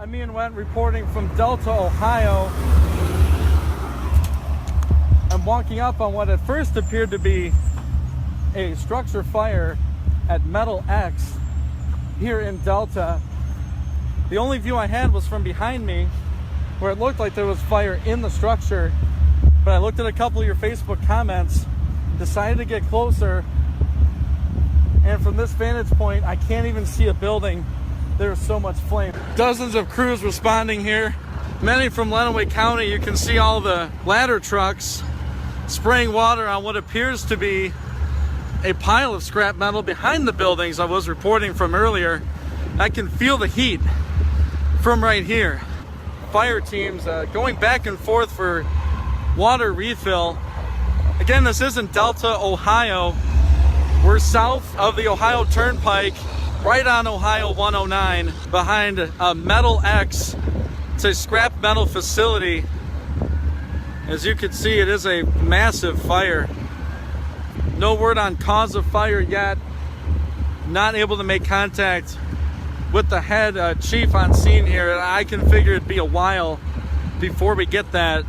I'm Ian Wendt reporting from Delta, Ohio. I'm walking up on what at first appeared to be a structure fire at Metal X here in Delta. The only view I had was from behind me, where it looked like there was fire in the structure. But I looked at a couple of your Facebook comments, decided to get closer, and from this vantage point, I can't even see a building. There's so much flame. Dozens of crews responding here, many from Lenawee County. You can see all the ladder trucks spraying water on what appears to be a pile of scrap metal behind the buildings I was reporting from earlier. I can feel the heat from right here. Fire teams going back and forth for water refill. Again, this isn't Delta, Ohio. We're south of the Ohio Turnpike, right on Ohio 109, behind Metal X. It's a scrap metal facility. As you can see, it is a massive fire. No word on cause of fire yet. Not able to make contact with the head chief on scene here. I can figure it'd be a while before we get that.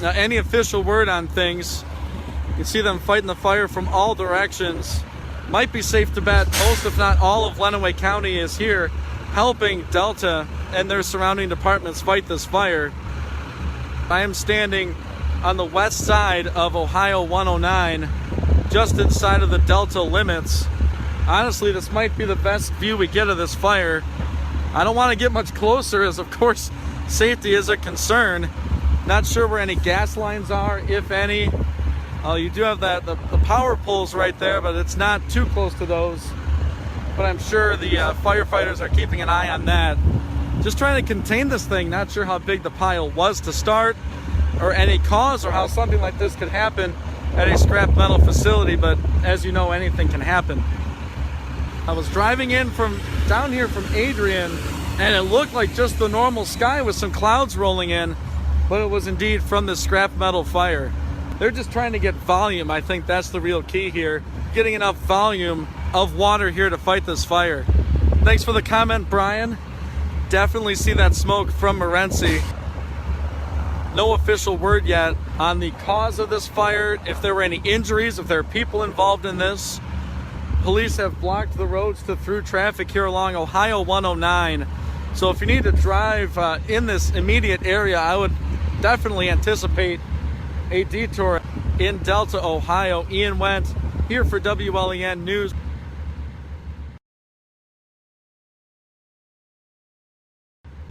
Now, any official word on things, you can see them fighting the fire from all directions. Might be safe to bet most, if not all, of Lenawee County is here helping Delta and their surrounding departments fight this fire. I am standing on the west side of Ohio 109, just inside of the Delta limits. Honestly, this might be the best view we get of this fire. I don't want to get much closer, as of course safety is a concern. Not sure where any gas lines are, if any. You do have the power poles right there, but it's not too close to those. But I'm sure the firefighters are keeping an eye on that. Just trying to contain this thing. Not sure how big the pile was to start, or any cause, or how something like this could happen at a scrap metal facility. But as you know, anything can happen. I was driving in from down here from Adrian, and it looked like just the normal sky with some clouds rolling in, but it was indeed from the scrap metal fire. They're just trying to get volume. I think that's the real key here. Getting enough volume of water here to fight this fire. Thanks for the comment, Brian. Definitely see that smoke from Morenci. No official word yet on the cause of this fire, if there were any injuries, if there are people involved in this. Police have blocked the roads to through traffic here along Ohio 109. So if you need to drive in this immediate area, I would definitely anticipate a detour in Delta, Ohio. Ian Wendt here for WLEN News.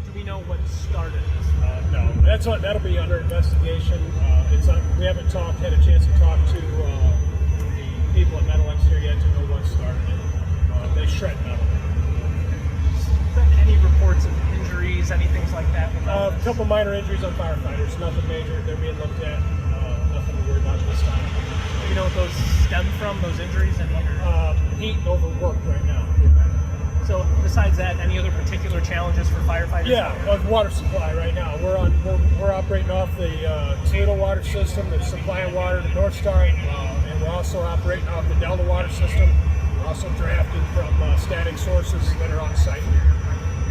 Do we know what started this? No, that'll be under investigation. We haven't had a chance to talk to the people at Metal X here yet to know what started it. They shred metal. Any reports of injuries, anything like that? A couple minor injuries on firefighters, nothing major. They're being looked at. Nothing to worry about this time. Do you know what those stem from, those injuries? Heat and overwork right now. So besides that, any other particular challenges for firefighters? Yeah, water supply right now. We're operating off the Tato water system that's supplying water to North Star, and we're also operating off the Delta water system. We're also drafting from static sources that are on site.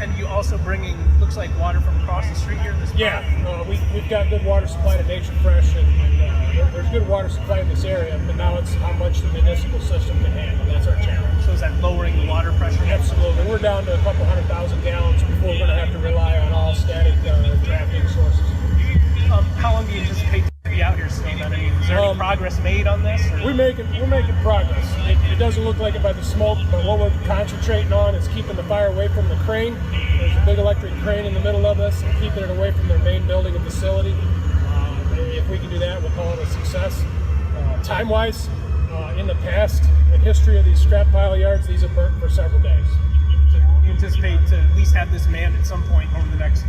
And you also bringing, looks like, water from across the street here in this Yeah, we've got good water supply to Nature Fresh, and there's good water supply in this area, but now it's how much the municipal system can handle. That's our challenge. So is that lowering the water pressure? Absolutely. We're down to a couple 100,000 gallons before we're going to have to rely on all static drafting sources. How long do you anticipate to be out here still then? I mean, is there any progress made on this? Or? We're making progress. It doesn't look like it by the smoke, but what we're concentrating on is keeping the fire away from the crane. There's a big electric crane in the middle of us, and keeping it away from their main building and facility. If we can do that, we'll call it a success. Time-wise, in the past, the history of these scrap pile yards, these have burnt for several days. So you anticipate to at least have this manned at some point over the next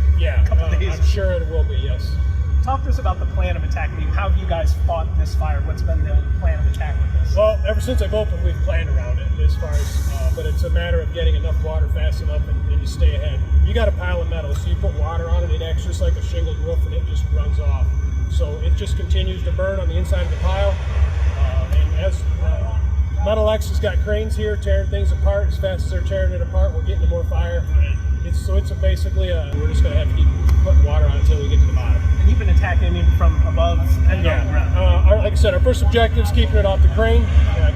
couple of days? I'm sure it will be, yes. Talk to us about the plan of attack. I mean, how have you guys fought this fire? What's been the plan of attack with this? Well, ever since I've opened, we've planned around it as far as, but it's a matter of getting enough water fast enough and you stay ahead. You got a pile of metal, so you put water on it, it acts just like a shingled roof and it just runs off. So it just continues to burn on the inside of the pile. And as Metal X has got cranes here tearing things apart, as fast as they're tearing it apart, we're getting to more fire. Basically we're just going to have to keep putting water on until we get to the bottom. And you've been attacking it from above and underground. Like I said, our first objective is keeping it off the crane,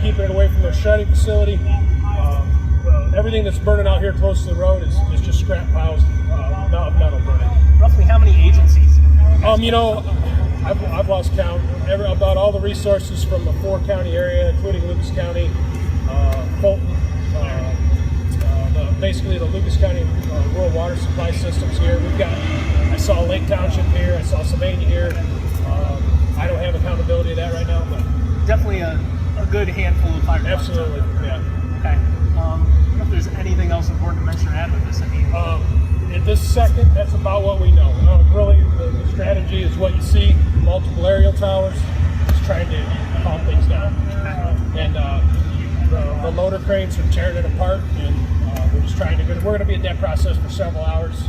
keeping it away from the shredding facility. Everything that's burning out here close to the road is just scrap piles of metal burning. Roughly how many agencies? I've lost count. About all the resources from the 4-county area, including Lucas County, Fulton, basically the Lucas County rural water supply systems here. I saw Lake Township here, I saw Sylvania here. I don't have accountability of that right now, but definitely a good handful of fire departments. absolutely, yeah. Okay. I don't know if there's anything else important to mention or add with this. I mean, At this second, that's about what we know. Really, the strategy is what you see: multiple aerial towers, just trying to calm things down. And the loader cranes are tearing it apart, and we're just trying to. We're going to be in that process for several hours.